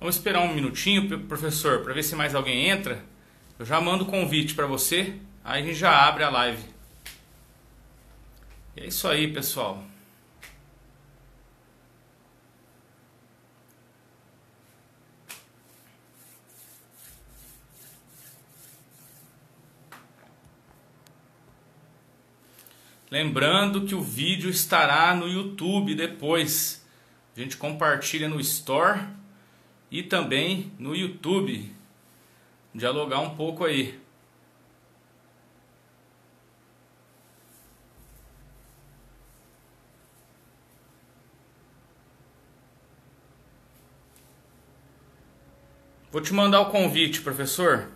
Vamos esperar um minutinho, professor, para ver se mais alguém entra. Eu já mando o convite para você, aí a gente já abre a live. E é isso aí, pessoal. Lembrando que o vídeo estará no YouTube depois. A gente compartilha no Store e também no YouTube. Dialogar um pouco aí. Vou te mandar o convite, professor.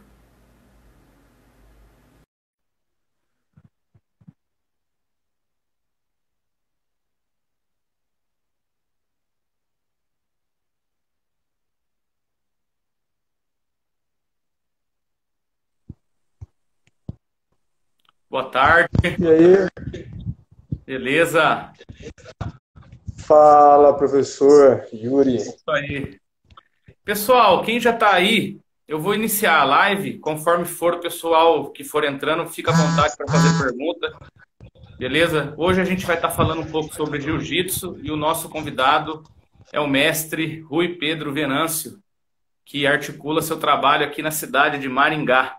Boa tarde. E aí, Beleza? fala professor Yuri. Isso aí. Pessoal, quem já está aí, eu vou iniciar a live. Conforme for o pessoal que for entrando, fica à vontade para fazer pergunta. Beleza? Hoje a gente vai estar falando um pouco sobre jiu-jitsu e o nosso convidado é o mestre Rui Pedro Venâncio, que articula seu trabalho aqui na cidade de Maringá.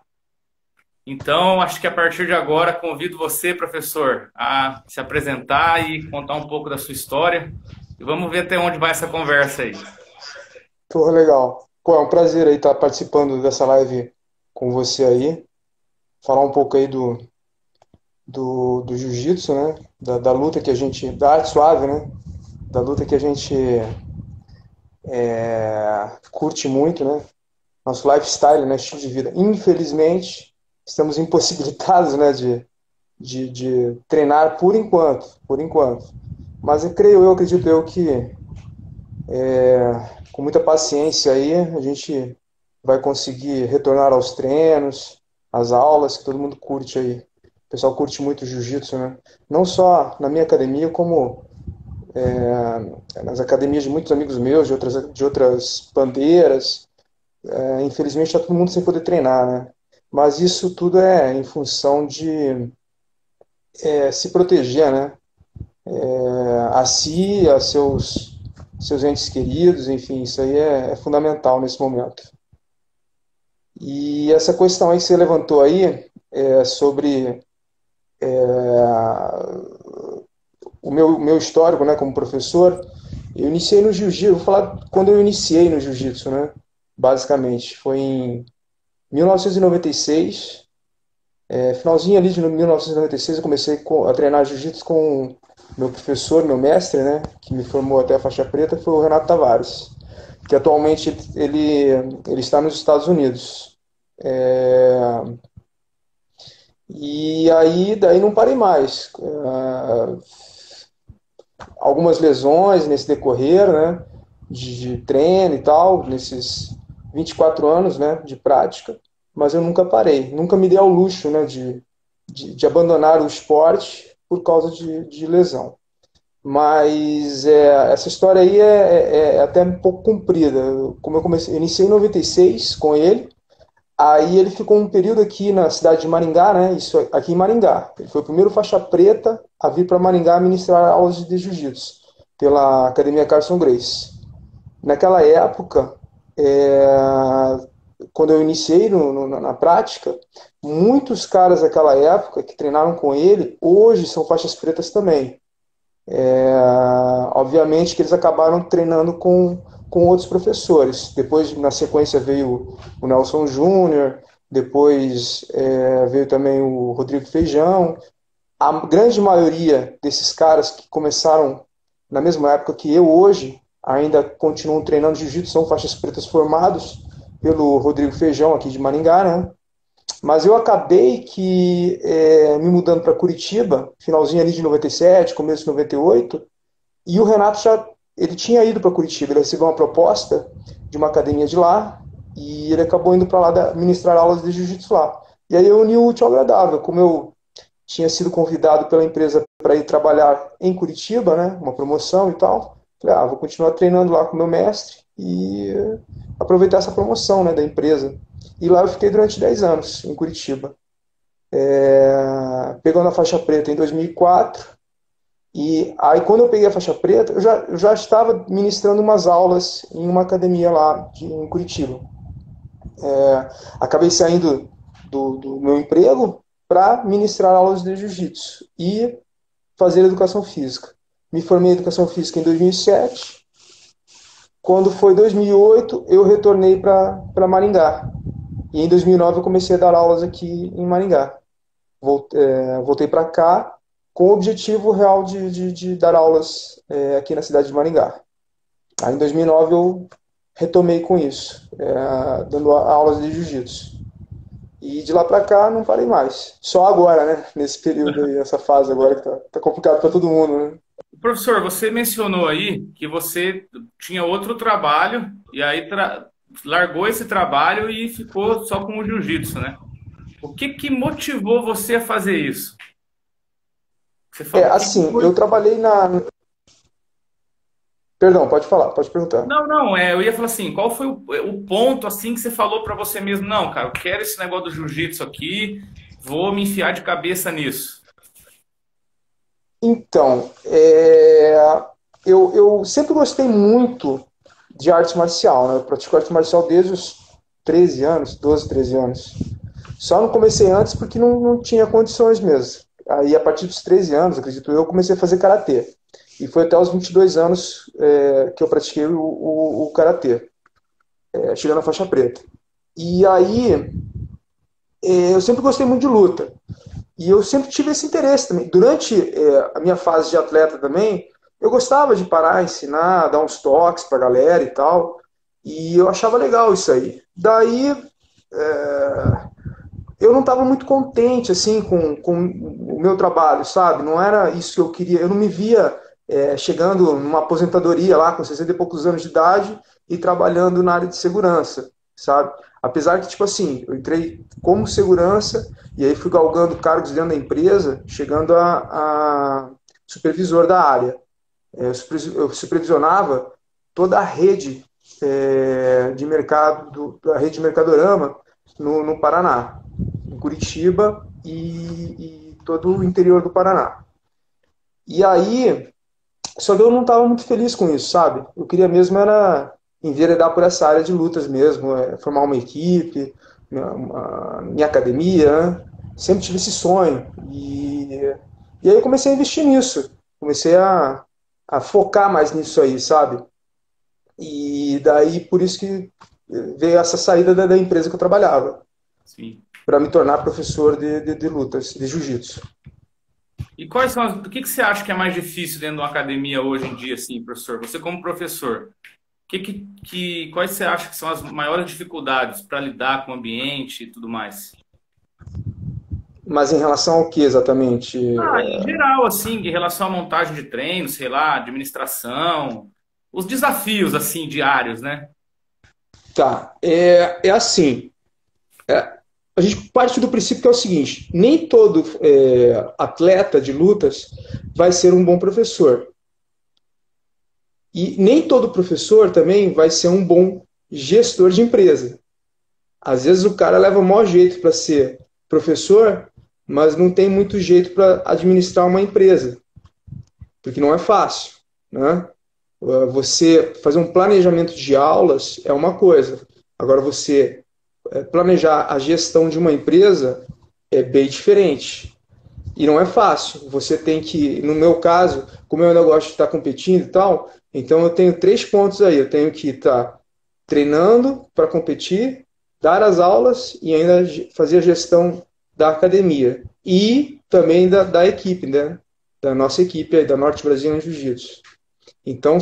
Então, acho que a partir de agora convido você, professor, a se apresentar e contar um pouco da sua história. E vamos ver até onde vai essa conversa aí. Pô, legal. Pô, é um prazer aí estar participando dessa live com você aí. Falar um pouco aí do jiu-jitsu, né? Da luta que a gente. Da arte suave, né? Da luta que a gente curte muito, né? Nosso lifestyle, né? Estilo de vida. Infelizmente, estamos impossibilitados, né? De treinar por enquanto. Por enquanto. Mas acredito eu que com muita paciência aí, a gente vai conseguir retornar aos treinos, às aulas, que todo mundo curte aí. O pessoal curte muito o jiu-jitsu, né? Não só na minha academia, como nas academias de muitos amigos meus, de outras bandeiras. Infelizmente, está todo mundo sem poder treinar, né? Mas isso tudo é em função de se proteger, né? A si, a seus entes queridos, enfim, isso aí é fundamental nesse momento. E essa questão aí que você levantou aí, sobre o meu histórico, né, como professor, eu iniciei no jiu-jitsu, vou falar quando eu iniciei no jiu-jitsu, né, basicamente, foi em 1996, finalzinho ali de 1996 eu comecei a treinar jiu-jitsu com meu professor, meu mestre, né, que me formou até a faixa preta, foi o Renato Tavares, que atualmente ele está nos Estados Unidos. É, E aí, daí não parei mais. Algumas lesões nesse decorrer, né, de treino e tal, nesses 24 anos, né, de prática, mas eu nunca parei, nunca me dei ao luxo, né, de abandonar o esporte por causa de lesão. Mas essa história aí é até um pouco comprida. Como eu iniciei em 96 com ele. Aí ele ficou um período aqui na cidade de Maringá, né? Isso aqui em Maringá. Ele foi o primeiro faixa preta a vir para Maringá ministrar aulas de jiu-jitsu pela Academia Carson Grace. Naquela época, quando eu iniciei na prática, muitos caras daquela época que treinaram com ele, hoje são faixas pretas também. Obviamente que eles acabaram treinando com outros professores. Depois, na sequência, veio o Nelson Júnior, depois veio também o Rodrigo Feijão. A grande maioria desses caras que começaram na mesma época que eu hoje, ainda continuam treinando jiu-jitsu, são faixas pretas formados pelo Rodrigo Feijão, aqui de Maringá, né? Mas eu acabei que me mudando para Curitiba, finalzinho ali de 97, começo de 98, e o Renato já ele tinha ido para Curitiba, ele recebeu uma proposta de uma academia de lá, e ele acabou indo para lá ministrar aulas de jiu-jitsu lá. E aí eu uni o útil ao agradável, como eu tinha sido convidado pela empresa para ir trabalhar em Curitiba, né, uma promoção e tal, falei, vou continuar treinando lá com o meu mestre, e aproveitar essa promoção, né, da empresa. E lá eu fiquei durante 10 anos, em Curitiba. Pegando a faixa preta em 2004, e aí quando eu peguei a faixa preta, eu já estava ministrando umas aulas em uma academia lá em Curitiba. Acabei saindo do meu emprego para ministrar aulas de jiu-jitsu e fazer educação física. Me formei em educação física em 2007. Quando foi 2008, eu retornei para Maringá. E em 2009 eu comecei a dar aulas aqui em Maringá. Voltei para cá com o objetivo real de dar aulas aqui na cidade de Maringá. Aí em 2009 eu retomei com isso, dando aulas de jiu-jitsu. E de lá para cá não parei mais. Só agora, né? Nesse período aí, essa fase agora que tá complicado para todo mundo, né? Professor, você mencionou aí que você tinha outro trabalho e aí largou esse trabalho e ficou só com o jiu-jitsu, né? O que que motivou você a fazer isso? Você falou que Assim, foi... eu trabalhei na. Perdão, pode falar, pode perguntar. Não, não, eu ia falar assim, qual foi o ponto assim que você falou para você mesmo? Não, cara, eu quero esse negócio do jiu-jitsu aqui, vou me enfiar de cabeça nisso. Então, eu sempre gostei muito de arte marcial, né? Eu pratico arte marcial desde os 13 anos, 12, 13 anos. Só não comecei antes porque não tinha condições mesmo. Aí, a partir dos 13 anos, acredito eu, comecei a fazer karatê. E foi até os 22 anos que eu pratiquei o karatê, chegando à faixa preta. E aí, eu sempre gostei muito de luta. E eu sempre tive esse interesse também. Durante a minha fase de atleta também, eu gostava de parar, ensinar, dar uns toques pra galera e tal. E eu achava legal isso aí. Daí, eu não estava muito contente assim com o meu trabalho, sabe? Não era isso que eu queria. Eu não me via chegando numa aposentadoria lá com 60 e poucos anos de idade e trabalhando na área de segurança, sabe? Apesar que, tipo assim, eu entrei como segurança e aí fui galgando cargos dentro da empresa, chegando a supervisor da área. Eu supervisionava toda a rede de mercado, da rede de Mercadorama no Paraná, em Curitiba e todo o interior do Paraná. E aí, só que eu não estava muito feliz com isso, sabe? Eu queria mesmo era enveredar por essa área de lutas mesmo, formar uma equipe, minha academia, né? Sempre tive esse sonho. E aí eu comecei a investir nisso, comecei a focar mais nisso aí, sabe? E daí por isso que veio essa saída da empresa que eu trabalhava, Sim. para me tornar professor de lutas, de jiu-jitsu. E quais são o que que você acha que é mais difícil dentro de uma academia hoje em dia, assim, professor? Você como professor, quais você acha que são as maiores dificuldades para lidar com o ambiente e tudo mais? Mas em relação ao que exatamente? Ah, em geral, assim, em relação à montagem de treino, sei lá, administração, os desafios, assim, diários, né? Tá, é assim. A gente parte do princípio que é o seguinte: nem todo atleta de lutas vai ser um bom professor. E nem todo professor também vai ser um bom gestor de empresa. Às vezes o cara leva o maior jeito para ser professor, mas não tem muito jeito para administrar uma empresa, porque não é fácil, né? Você fazer um planejamento de aulas é uma coisa. Agora, você planejar a gestão de uma empresa é bem diferente. E não é fácil. Você tem que, no meu caso, como eu negócio de estar competindo e tal, então eu tenho 3 pontos aí. Eu tenho que estar treinando para competir, dar as aulas e ainda fazer a gestão da academia. E também da equipe, né? Da nossa equipe aí, da Norte Brasília Jiu-Jitsu. Então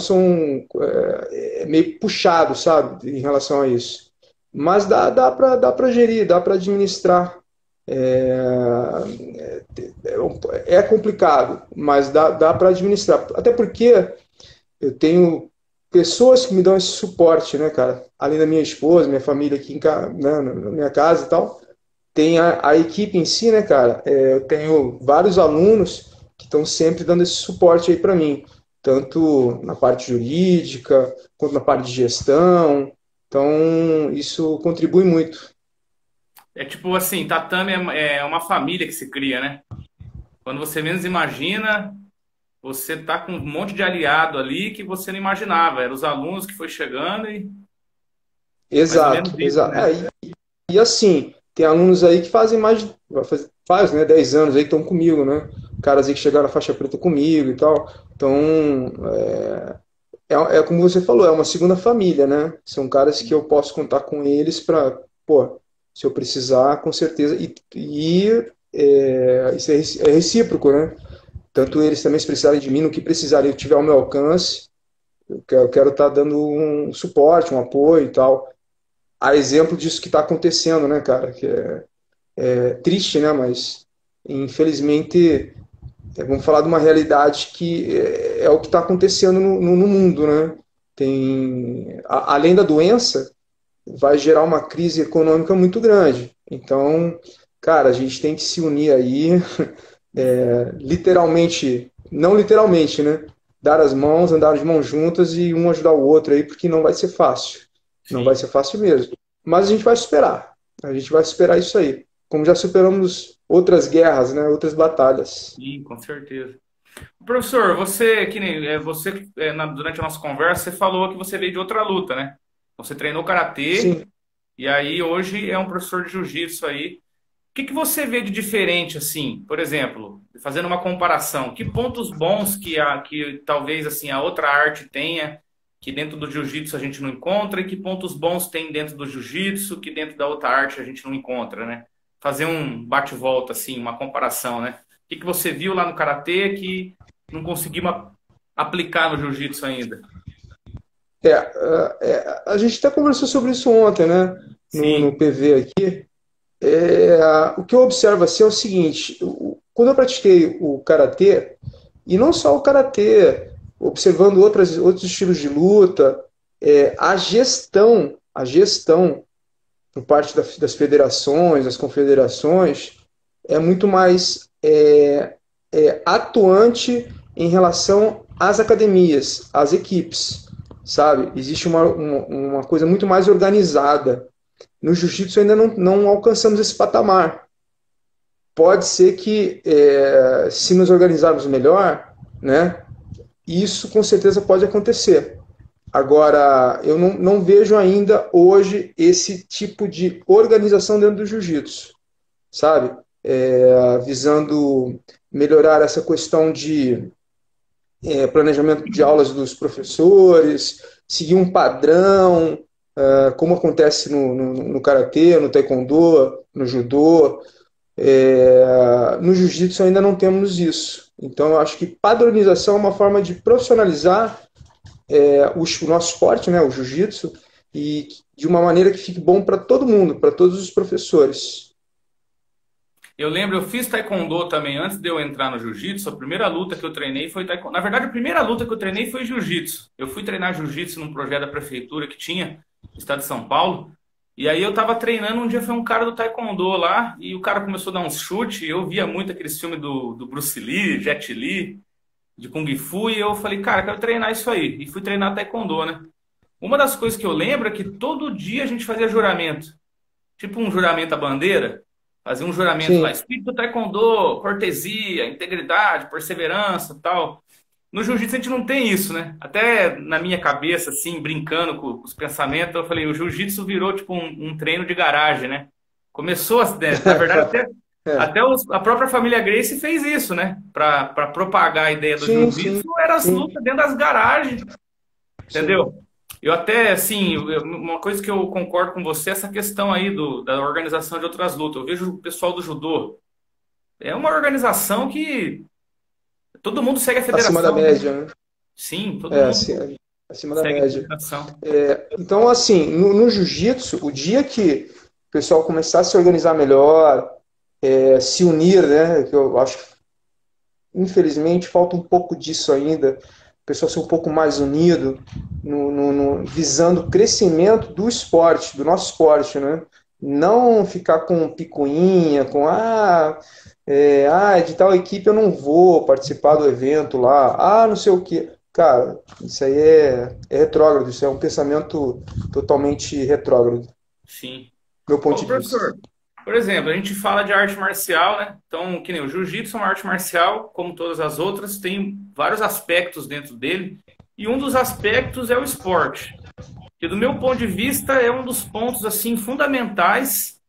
meio puxado, sabe, em relação a isso. Mas dá para gerir, dá para administrar. É complicado, mas dá para administrar. Até porque eu tenho pessoas que me dão esse suporte, né, cara? Além da minha esposa, minha família aqui né, na minha casa e tal. Tem a equipe em si, né, cara? Eu tenho vários alunos que estão sempre dando esse suporte aí para mim. tanto na parte jurídica, quanto na parte de gestão. Então, isso contribui muito. É tipo assim, tatame é uma família que se cria, né? Quando você menos imagina, você tá com um monte de aliado ali que você não imaginava. Eram os alunos que foi chegando e mais ou menos Exato, isso, exato. né? E assim, tem alunos aí que fazem mais faz, né, 10 anos aí que estão comigo, né? Caras aí que chegaram na faixa preta comigo e tal. Então, é como você falou, é uma segunda família, né? São caras que eu posso contar com eles para, pô, se eu precisar, com certeza. Isso é recíproco, né? Tanto Sim. eles também, se precisarem de mim, no que precisarem, eu tiver ao meu alcance, eu quero estar dando um suporte, um apoio e tal. A exemplo disso que está acontecendo, né, cara? Que é triste, né? Mas infelizmente vamos falar de uma realidade que é o que está acontecendo no mundo, né? Além da doença, vai gerar uma crise econômica muito grande. Então, cara, a gente tem que se unir aí, literalmente, não literalmente, né? Dar as mãos, andar de mãos juntas e um ajudar o outro aí, porque não vai ser fácil. Não vai Sim. ser fácil mesmo. Mas a gente vai superar. A gente vai superar isso aí. Como já superamos outras guerras, né? Outras batalhas. Sim, com certeza. Professor, você, que nem, você durante a nossa conversa, você falou que você veio de outra luta, né? Você treinou karatê Sim. e aí hoje é um professor de jiu-jitsu aí. O que que você vê de diferente, assim, por exemplo, fazendo uma comparação, que pontos bons que talvez assim a outra arte tenha, que dentro do jiu-jitsu a gente não encontra, e que pontos bons tem dentro do jiu-jitsu, que dentro da outra arte a gente não encontra, né? Fazer um bate-volta, assim, uma comparação, né? O que que você viu lá no karatê que não conseguimos aplicar no jiu-jitsu ainda? A gente até conversou sobre isso ontem, né? No Sim, PV aqui. O que eu observo assim é o seguinte: quando eu pratiquei o karatê, e não só o karatê, observando outros estilos de luta, a gestão por parte das federações, das confederações, é muito mais atuante em relação às academias, às equipes, sabe? Existe uma coisa muito mais organizada. No jiu-jitsu ainda não alcançamos esse patamar. Pode ser que, se nos organizarmos melhor, né, isso com certeza pode acontecer. Agora, eu não vejo ainda hoje esse tipo de organização dentro do jiu-jitsu, sabe? Visando melhorar essa questão de planejamento de aulas dos professores, seguir um padrão, como acontece no karatê, no taekwondo, no judô. No jiu-jitsu ainda não temos isso. Então, eu acho que padronização é uma forma de profissionalizar o nosso esporte, né, o jiu-jitsu, e de uma maneira que fique bom para todo mundo, para todos os professores. eu lembro, eu fiz taekwondo também antes de eu entrar no jiu-jitsu. A primeira luta que eu treinei foi taekwondo. Na verdade, a primeira luta que eu treinei foi jiu-jitsu. Eu fui treinar jiu-jitsu num projeto da prefeitura que tinha no estado de São Paulo. E aí eu tava treinando, um dia foi um cara do taekwondo lá e o cara começou a dar uns chutes. Eu via muito aqueles filmes do Bruce Lee, Jet Li, de Kung Fu, e eu falei, cara, quero treinar isso aí. E fui treinar taekwondo, né? Uma das coisas que eu lembro é que todo dia a gente fazia juramento. Tipo um juramento à bandeira, fazer um juramento lá, Sim, espírito do taekwondo, cortesia, integridade, perseverança, tal. No jiu-jitsu a gente não tem isso, né? Até na minha cabeça, assim, brincando com os pensamentos, eu falei, o jiu-jitsu virou tipo um treino de garagem, né? Começou, né, na verdade, é. a própria família Gracie fez isso, né? Para propagar a ideia do Sim, sim, jiu-jitsu, eram as sim, lutas dentro das garagens, sim. entendeu? Eu até, assim, uma coisa que eu concordo com você é essa questão aí da organização de outras lutas. Eu vejo o pessoal do judô. É uma organização que todo mundo segue a Acima da federação, né? média, né? Sim, todo É, mundo acima da segue a média. federação. Então, assim, no jiu-jitsu, o dia que o pessoal começar a se organizar melhor, se unir, né? Que eu acho que, infelizmente, falta um pouco disso ainda. O pessoal ser um pouco mais unido, visando o crescimento do esporte, do nosso esporte, né? Não ficar com picuinha, de tal equipe eu não vou participar do evento lá, não sei o quê. Cara, isso aí é retrógrado, isso é um pensamento totalmente retrógrado, Sim. do meu ponto Ô, de vista. professor, por exemplo, a gente fala de arte marcial, né? Então, que nem o jiu-jitsu é uma arte marcial, como todas as outras, tem vários aspectos dentro dele, e um dos aspectos é o esporte, que do meu ponto de vista é um dos pontos assim fundamentais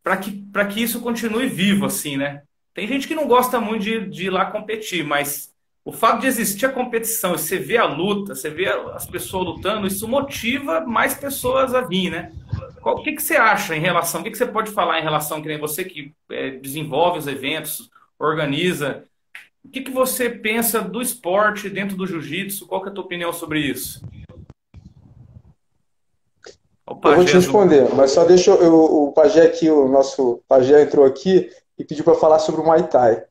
para que isso continue vivo, assim, né? Tem gente que não gosta muito de ir lá competir, mas o fato de existir a competição, e você vê a luta, você vê as pessoas lutando, isso motiva mais pessoas a vir, né? O que que você acha em relação, o que que você pode falar em relação, que nem você que desenvolve os eventos, organiza, o que que você pensa do esporte dentro do jiu-jitsu? Qual que é a tua opinião sobre isso? O Eu vou te pajé azul. responder, mas só deixa o Pajé aqui, o nosso Pajé entrou aqui e pediu para falar sobre o Muay Thai.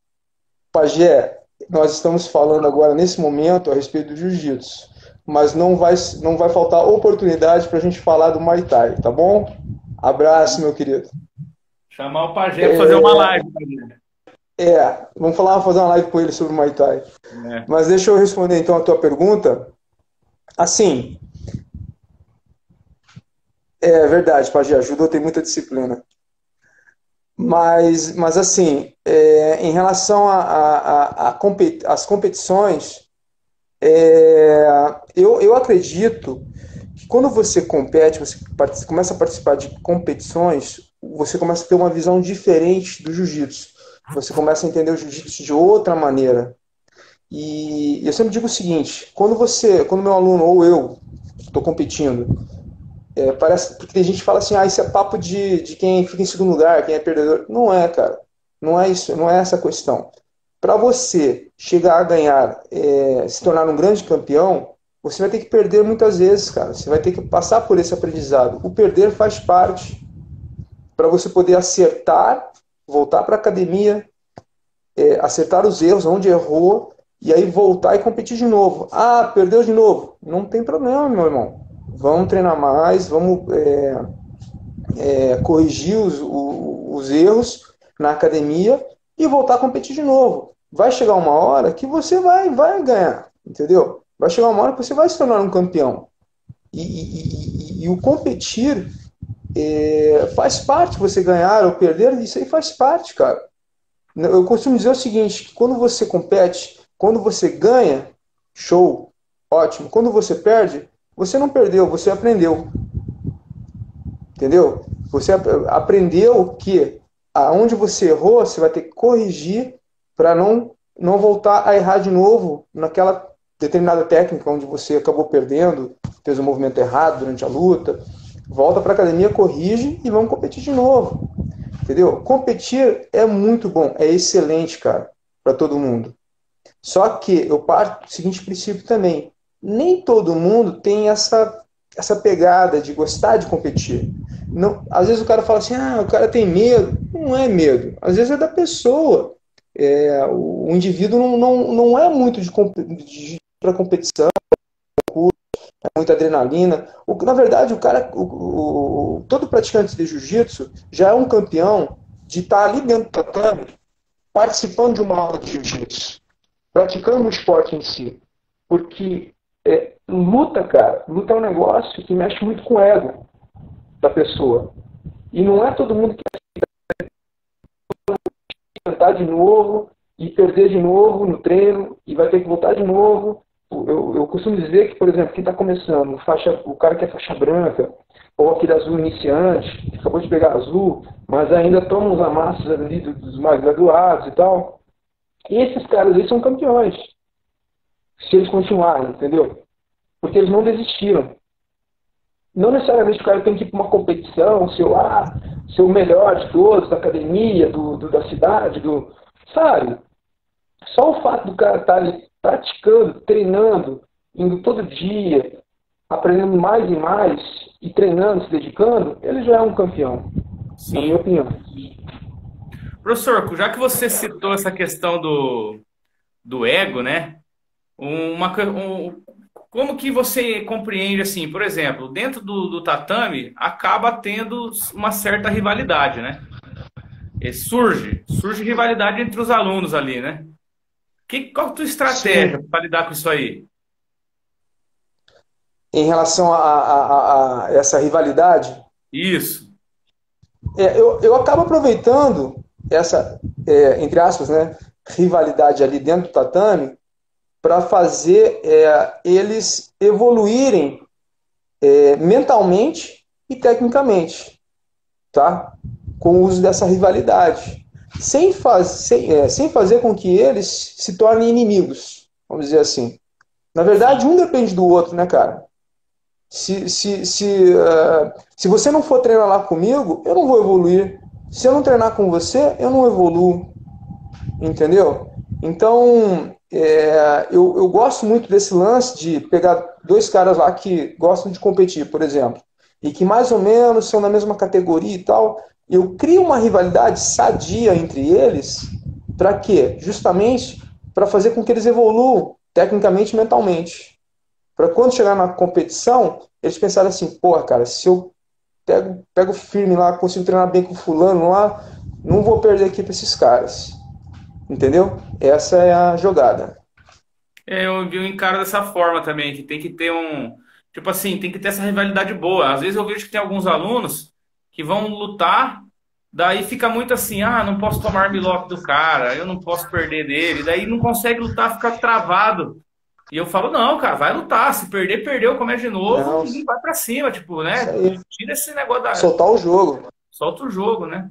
Pajé, nós estamos falando agora, nesse momento, a respeito do jiu-jitsu, mas não vai faltar oportunidade para a gente falar do Muay Thai, tá bom? Abraço, meu querido. Chamar o pajé para fazer uma live. Pajé. Vamos fazer uma live com ele sobre o Muay Thai. É. Mas deixa eu responder então a tua pergunta. Assim, é verdade, Pajé, judô tem muita disciplina. Mas assim, em relação às competições, eu acredito que quando você compete, você começa a participar de competições, você começa a ter uma visão diferente do jiu-jitsu. Você começa a entender o jiu-jitsu de outra maneira. E eu sempre digo o seguinte: quando meu aluno ou eu estou competindo, parece porque tem gente que fala assim, isso é papo de quem fica em segundo lugar, quem é perdedor. Não é, cara. Não é isso, não é essa a questão. Para você chegar a ganhar, se tornar um grande campeão, você vai ter que perder muitas vezes, cara. Você vai ter que passar por esse aprendizado. O perder faz parte para você poder acertar, voltar para a academia, acertar os erros onde errou e aí voltar e competir de novo. Ah, perdeu de novo. Não tem problema, meu irmão. Vamos treinar mais, vamos corrigir os erros na academia e voltar a competir de novo. Vai chegar uma hora que você vai ganhar, entendeu? Vai chegar uma hora que você vai se tornar um campeão. E o competir faz parte, você ganhar ou perder, isso aí faz parte, cara. Eu costumo dizer o seguinte, que quando você compete, quando você ganha, show, ótimo. Quando você perde, você não perdeu, você aprendeu. Entendeu? Você aprendeu que aonde você errou, você vai ter que corrigir para não voltar a errar de novo naquela determinada técnica onde você acabou perdendo, fez um movimento errado durante a luta. Volta para a academia, corrige e vamos competir de novo. Entendeu? Competir é muito bom, é excelente, cara, para todo mundo. Só que eu parto do seguinte princípio também. Nem todo mundo tem essa pegada de gostar de competir. Não, às vezes o cara fala assim, o cara tem medo. Não é medo. Às vezes é da pessoa. O indivíduo não é muito para competição, muita adrenalina. Na verdade, o cara, todo praticante de jiu-jitsu já é um campeão de estar ali dentro do tatame, participando de uma aula de jiu-jitsu, praticando o esporte em si. Porque luta, cara, luta é um negócio que mexe muito com o ego da pessoa. E não é todo mundo que vai tentar de novo e perder de novo no treino e vai ter que voltar de novo. Eu costumo dizer que, por exemplo, quem está começando, o cara que é faixa branca, ou aquele azul iniciante, que acabou de pegar azul, mas ainda toma uns amassos ali dos mais graduados e tal, esses caras aí são campeões. Se eles continuarem, entendeu? Porque eles não desistiram. Não necessariamente o cara tem que ir para uma competição, ser o melhor de todos, da academia, da cidade, sabe? Só o fato do cara estar ali praticando, treinando, indo todo dia, aprendendo mais e mais, e treinando, se dedicando, ele já é um campeão, na minha Sim. opinião. Professor, já que você citou essa questão do ego, né? Como que você compreende, assim, por exemplo, dentro do tatame, acaba tendo uma certa rivalidade, né? E surge rivalidade entre os alunos ali, né? Qual a tua estratégia Sim. para lidar com isso aí? em relação a essa rivalidade, Isso. eu acabo aproveitando essa, entre aspas, né, rivalidade ali dentro do tatame para fazer eles evoluírem mentalmente e tecnicamente, tá? Com o uso dessa rivalidade, sem fazer com que eles se tornem inimigos, vamos dizer assim. Na verdade, Sim. um depende do outro, né, cara? Se você não for treinar lá comigo, eu não vou evoluir. Se eu não treinar com você, eu não evoluo. Entendeu? Então, eu gosto muito desse lance de pegar dois caras lá que gostam de competir, por exemplo, e que mais ou menos são na mesma categoria e tal. Eu crio uma rivalidade sadia entre eles, para quê? Justamente para fazer com que eles evoluam tecnicamente e mentalmente. Para quando chegar na competição, eles pensarem assim, pô, cara, se eu pego firme lá, consigo treinar bem com fulano lá, não vou perder aqui para esses caras. Entendeu? Essa é a jogada. Eu encaro dessa forma também, que tem que ter um. Tipo assim, tem que ter essa rivalidade boa. Às vezes eu vejo que tem alguns alunos que vão lutar, daí fica muito assim, ah, não posso tomar armlock do cara, eu não posso perder dele, daí não consegue lutar, fica travado. E eu falo, não, cara, vai lutar. Se perder, perdeu, começa de novo Não, e vai pra cima, tipo, isso né? aí. Tira esse negócio da. Soltar o jogo. Solta o jogo, né?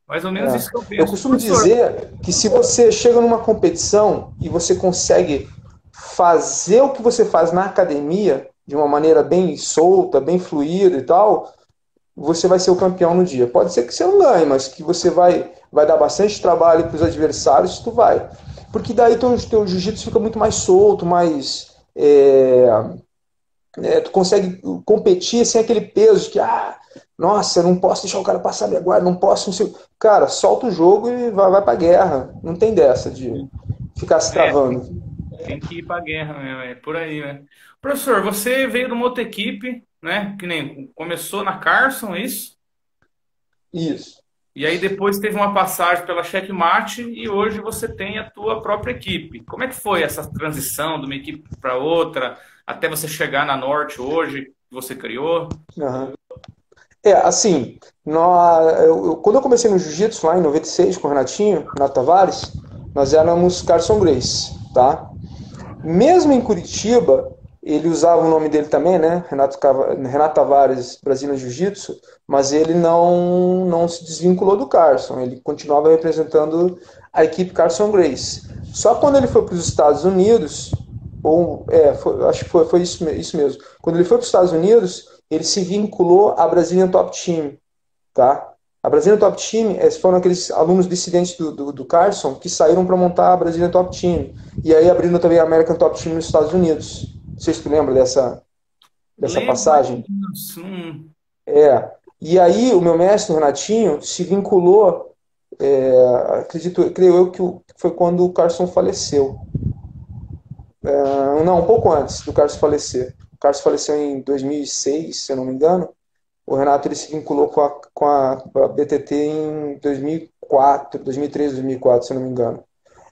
Mais ou menos É. isso que eu Eu penso. costumo Professor, dizer que se você chega numa competição e você consegue fazer o que você faz na academia de uma maneira bem solta, bem fluida e tal, você vai ser o campeão no dia. Pode ser que você não ganhe, mas que você vai dar bastante trabalho para os adversários, tu vai. Porque daí teu jiu-jitsu fica muito mais solto, mais. Tu consegue competir sem aquele peso de que, nossa, eu não posso deixar o cara passar minha guarda, não posso. Não sei. Cara, solta o jogo e vai pra guerra. Não tem dessa de ficar se é, travando. tem que ir pra guerra mesmo, é por aí, né? Professor, você veio de uma outra equipe, né? Que nem começou na Carson, é isso? Isso. E aí depois teve uma passagem pela Checkmate e hoje você tem a tua própria equipe. Como é que foi essa transição de uma equipe para outra, até você chegar na Norte hoje, que você criou? Uhum. Assim, quando eu comecei no Jiu-Jitsu lá em 96 com o Renato Tavares, nós éramos Carson Grace, tá? Mesmo em Curitiba, ele usava o nome dele também, né? Renato Tavares Brasília Jiu-Jitsu, mas ele não se desvinculou do Carson, ele continuava representando a equipe Carson Grace. Só quando ele foi para os Estados Unidos, acho que foi isso mesmo. Quando ele foi para os Estados Unidos, ele se vinculou à Brazilian Top Team, tá? A Brazilian Top Team foram aqueles alunos dissidentes do Carson que saíram para montar a Brazilian Top Team. E aí abrindo também a American Top Team nos Estados Unidos. Não sei se tu lembra dessa Lembro mais ou passagem. menos. E aí o meu mestre, o Renatinho, se vinculou, creio eu que foi quando o Carson faleceu. Não, um pouco antes do Carson falecer. O Carson faleceu em 2006, se eu não me engano. O Renato ele se vinculou com a BTT em 2004, 2003, 2004, se eu não me engano.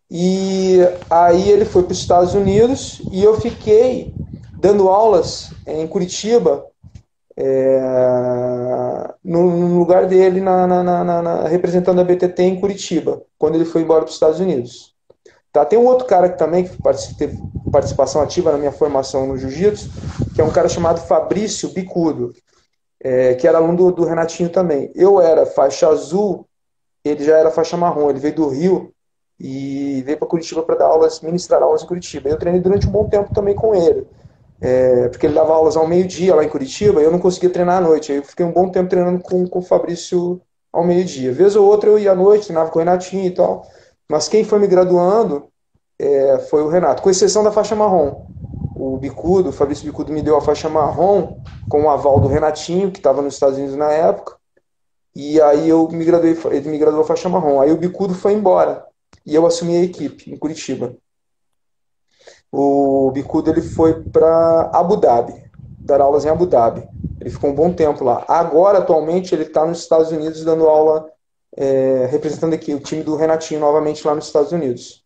E aí ele foi para os Estados Unidos e eu fiquei dando aulas em Curitiba, no lugar dele, representando a BTT em Curitiba, quando ele foi embora para os Estados Unidos. Tá? Tem um outro cara que também teve participação ativa na minha formação no Jiu-Jitsu, que é um cara chamado Fabrício Bicudo, que era aluno do Renatinho também. Eu era faixa azul, ele já era faixa marrom, ele veio do Rio e veio para Curitiba para dar aulas, ministrar aulas em Curitiba. Eu treinei durante um bom tempo também com ele, porque ele dava aulas ao meio-dia lá em Curitiba e eu não conseguia treinar à noite. Aí eu fiquei um bom tempo treinando com o Fabrício ao meio-dia. Vez ou outra eu ia à noite, treinava com o Renatinho e tal, mas quem foi me graduando foi o Renato, com exceção da faixa marrom. O Fabrício Bicudo me deu a faixa marrom com o aval do Renatinho, que estava nos Estados Unidos na época, e aí ele me graduou a faixa marrom. Aí o Bicudo foi embora e eu assumi a equipe em Curitiba. O Bicudo ele foi para Abu Dhabi, dar aulas em Abu Dhabi. Ele ficou um bom tempo lá. Agora, atualmente, ele está nos Estados Unidos dando aula, representando aqui o time do Renatinho novamente lá nos Estados Unidos.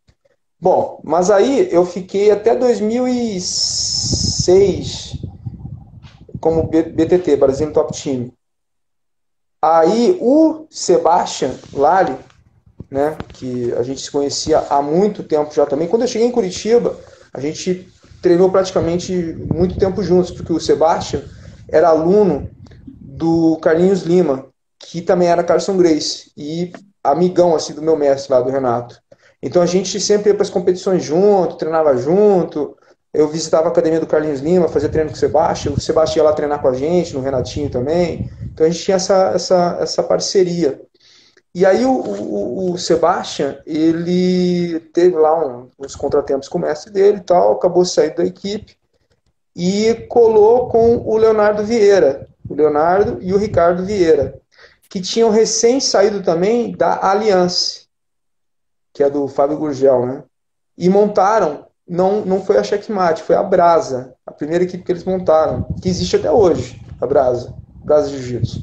Bom, mas aí eu fiquei até 2006 como BTT, Brazilian Top Team. Aí o Sebastian Lali, né, que a gente se conhecia há muito tempo já também. Quando eu cheguei em Curitiba, a gente treinou praticamente muito tempo juntos, porque o Sebastian era aluno do Carlinhos Lima, que também era Carson Grace, e amigão assim do meu mestre lá, do Renato. Então a gente sempre ia para as competições junto, treinava junto. Eu visitava a academia do Carlinhos Lima, fazia treino com o Sebastião ia lá treinar com a gente, no Renatinho também. Então a gente tinha essa parceria. E aí o Sebastian, ele teve lá uns contratempos com o mestre dele e tal, acabou saindo da equipe e colou com o Leonardo Vieira, o Leonardo e o Ricardo Vieira, que tinham recém saído também da Alliance, que é do Fábio Gurgel, né? E montaram, não foi a Checkmate, foi a Brasa, a primeira equipe que eles montaram, que existe até hoje, a Brasa Jiu-Jitsu.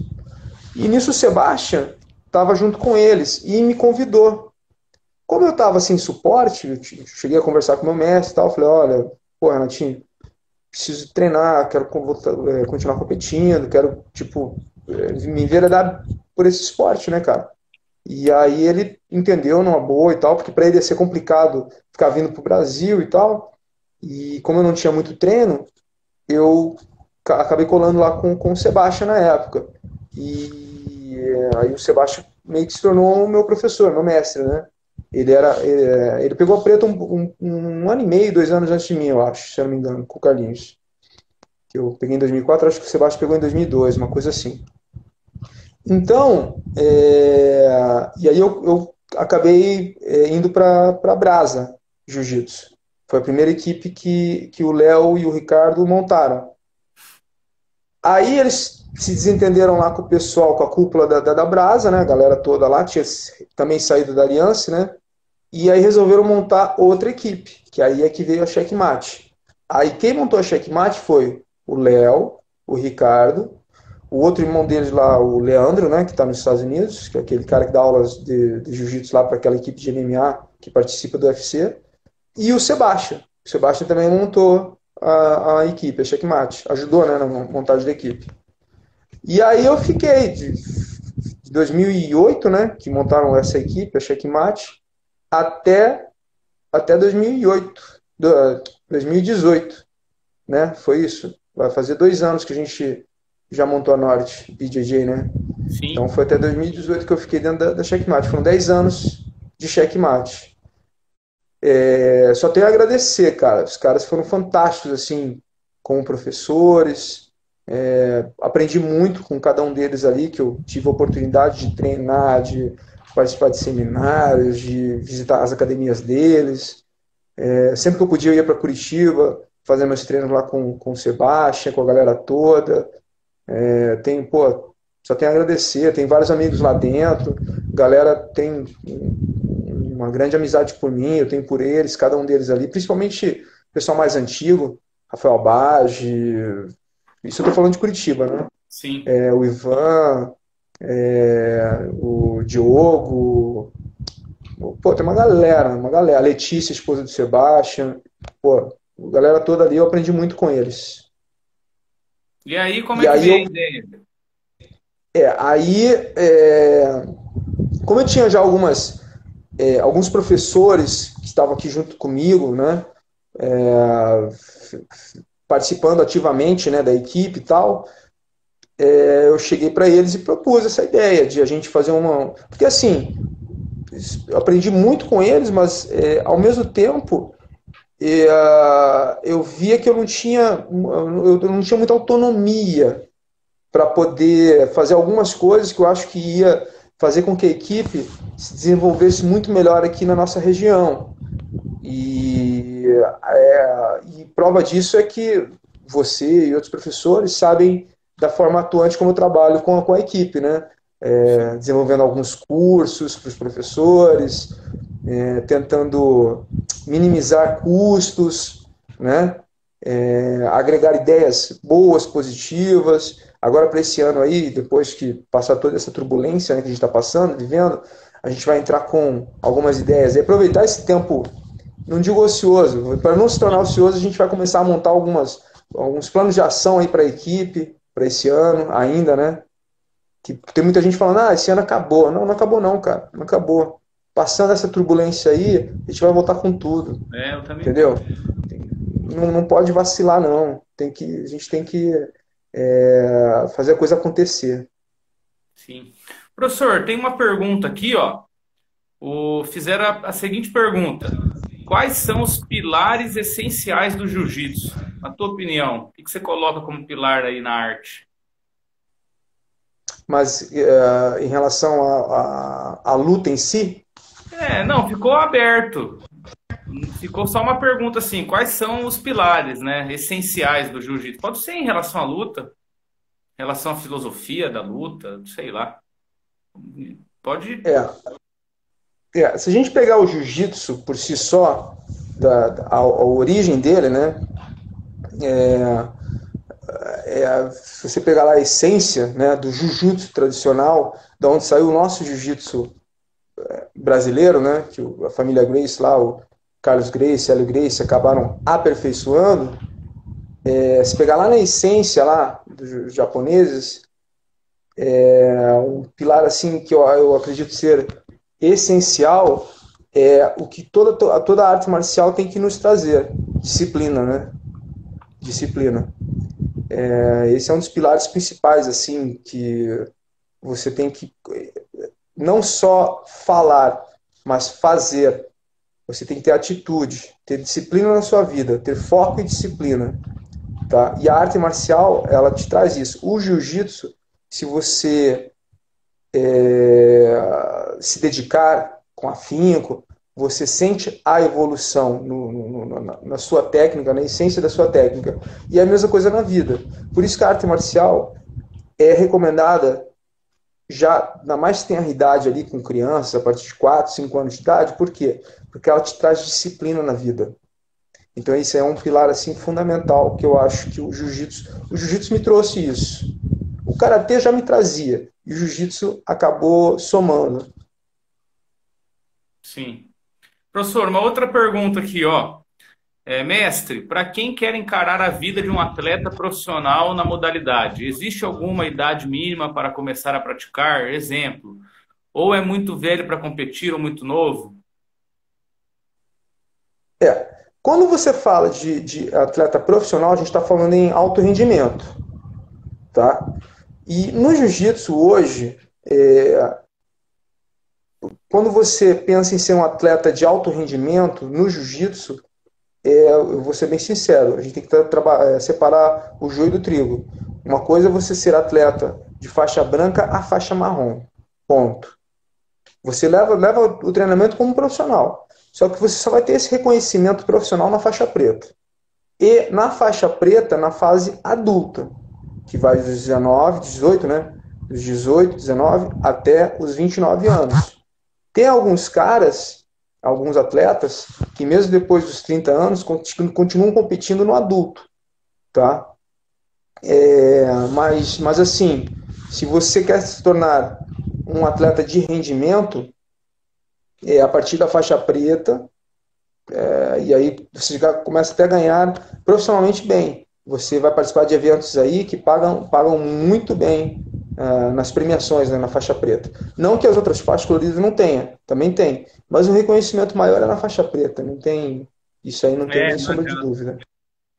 E nisso o Sebastian estava junto com eles e me convidou. Como eu estava sem suporte, eu cheguei a conversar com o meu mestre e tal, falei, olha, pô, Renatinho, preciso treinar, quero continuar competindo, quero, tipo, me enveredar por esse esporte, né, cara? E aí ele entendeu numa boa e tal, porque para ele ia ser complicado ficar vindo pro Brasil e tal. E como eu não tinha muito treino, eu acabei colando lá com o Sebastião na época. E aí o Sebastião meio que se tornou o meu professor, meu mestre, né? Ele pegou a preta um ano e meio, 2 anos antes de mim, eu acho, se eu não me engano, com o Carlinhos. Que eu peguei em 2004, acho que o Sebastião pegou em 2002, uma coisa assim. Então, e aí eu acabei indo para a Brasa Jiu-Jitsu. Foi a primeira equipe que o Léo e o Ricardo montaram. Aí eles se desentenderam lá com o pessoal, com a cúpula da Brasa, né? A galera toda lá tinha também saído da Aliança, né? E aí resolveram montar outra equipe, que aí é que veio a Checkmate. Aí quem montou a Checkmate foi o Léo, o Ricardo, o outro irmão deles lá, o Leandro, né, que está nos Estados Unidos, que é aquele cara que dá aulas de jiu-jitsu lá para aquela equipe de MMA que participa do UFC, e o Sebastião. O Sebastião também montou a equipe, a Checkmate, ajudou, né, na montagem da equipe. E aí eu fiquei de 2008, né, que montaram essa equipe, a Checkmate, até 2018, né, foi isso. Vai fazer 2 anos que a gente já montou a Norte, BJJ, né? Sim. Então foi até 2018 que eu fiquei dentro da Checkmate. Foram 10 anos de Checkmate. Só tenho a agradecer, cara. Os caras foram fantásticos, assim, como professores. Aprendi muito com cada um deles ali, que eu tive a oportunidade de treinar, de participar de seminários, de visitar as academias deles. Sempre que eu podia, eu ia para Curitiba, fazer meus treinos lá com o Sebastião, com a galera toda. Só tenho a agradecer, tem vários amigos lá dentro, galera tem uma grande amizade por mim, eu tenho por eles, cada um deles ali, principalmente o pessoal mais antigo, Rafael Bage, isso eu tô falando de Curitiba, né? Sim. O Ivan, o Diogo, pô, tem uma galera, a Letícia, esposa do Sebastião, pô, a galera toda ali, eu aprendi muito com eles. E aí, como é que veio a ideia? Como eu tinha já alguns professores que estavam aqui junto comigo, né, participando ativamente, né, da equipe e tal, eu cheguei para eles e propus essa ideia de a gente fazer uma... Porque assim, eu aprendi muito com eles, mas ao mesmo tempo eu via que eu não tinha muita autonomia para poder fazer algumas coisas que eu acho que ia fazer com que a equipe se desenvolvesse muito melhor aqui na nossa região. E prova disso é que você e outros professores sabem da forma atuante como eu trabalho com a equipe, né? Desenvolvendo alguns cursos para os professores, tentando minimizar custos, né? Agregar ideias boas, positivas. Agora, para esse ano aí, depois que passar toda essa turbulência, né, que a gente está passando, vivendo, a gente vai entrar com algumas ideias e aproveitar esse tempo, não digo ocioso, para não se tornar ocioso, a gente vai começar a montar algumas alguns planos de ação aí para a equipe, para esse ano ainda, né? Que tem muita gente falando, esse ano acabou. Não, não acabou não, cara. Não acabou. Passando essa turbulência aí, a gente vai voltar com tudo. Eu também Entendeu? penso. Não, não pode vacilar, não. A gente tem que fazer a coisa acontecer. Sim. Professor, tem uma pergunta aqui, ó. Fizeram a seguinte pergunta: quais são os pilares essenciais do jiu-jitsu? Na tua opinião, o que você coloca como pilar aí na arte? Mas em relação à luta em si, Não, ficou aberto. Ficou só uma pergunta assim: quais são os pilares, né, essenciais do jiu-jitsu? Pode ser em relação à luta, em relação à filosofia da luta, sei lá. Pode. se a gente pegar o jiu-jitsu por si só, a origem dele, né? Se você pegar lá a essência, né, do jiu-jitsu tradicional, da onde saiu o nosso jiu-jitsu brasileiro, né, que a família Gracie lá, o Carlos Gracie, Hélio Gracie, acabaram aperfeiçoando. Se pegar lá na essência lá dos japoneses, um pilar assim que eu acredito ser essencial é o que toda arte marcial tem que nos trazer: disciplina, né? Disciplina. Esse é um dos pilares principais, assim, que você tem que não só falar, mas fazer. Você tem que ter atitude, ter disciplina na sua vida, ter foco e disciplina, tá? E a arte marcial, ela te traz isso. O jiu-jitsu, se você se dedicar com afinco, você sente a evolução na sua técnica, na essência da sua técnica. E é a mesma coisa na vida. Por isso que a arte marcial é recomendada já na mais tenra idade ali com crianças, a partir de 4, 5 anos de idade. Por quê? Porque ela te traz disciplina na vida. Então isso é um pilar assim fundamental que eu acho que o jiu-jitsu me trouxe isso. O karatê já me trazia e o jiu-jitsu acabou somando. Sim. Professor, uma outra pergunta aqui, ó. Mestre, para quem quer encarar a vida de um atleta profissional na modalidade, existe alguma idade mínima para começar a praticar? Exemplo, ou é muito velho para competir ou muito novo? Quando você fala de atleta profissional, a gente está falando em alto rendimento, tá? E no jiu-jitsu hoje, quando você pensa em ser um atleta de alto rendimento no jiu-jitsu, eu vou ser bem sincero, a gente tem que separar o joio do trigo. Uma coisa é você ser atleta de faixa branca a faixa marrom, ponto. Você leva o treinamento como profissional, só que você só vai ter esse reconhecimento profissional na faixa preta. E na faixa preta, na fase adulta, que vai dos 19, 18, né? Dos 18, 19 até os 29 anos. Tem alguns caras, alguns atletas, que mesmo depois dos 30 anos continuam competindo no adulto, tá? Mas assim, se você quer se tornar um atleta de rendimento, a partir da faixa preta, e aí você já começa até a ganhar profissionalmente bem. Você vai participar de eventos aí que pagam muito bem nas premiações, né, na faixa preta. Não que as outras faixas coloridas não tenham, também tem, mas o reconhecimento maior é na faixa preta, não tem, isso aí não tem nem sombra de dúvida.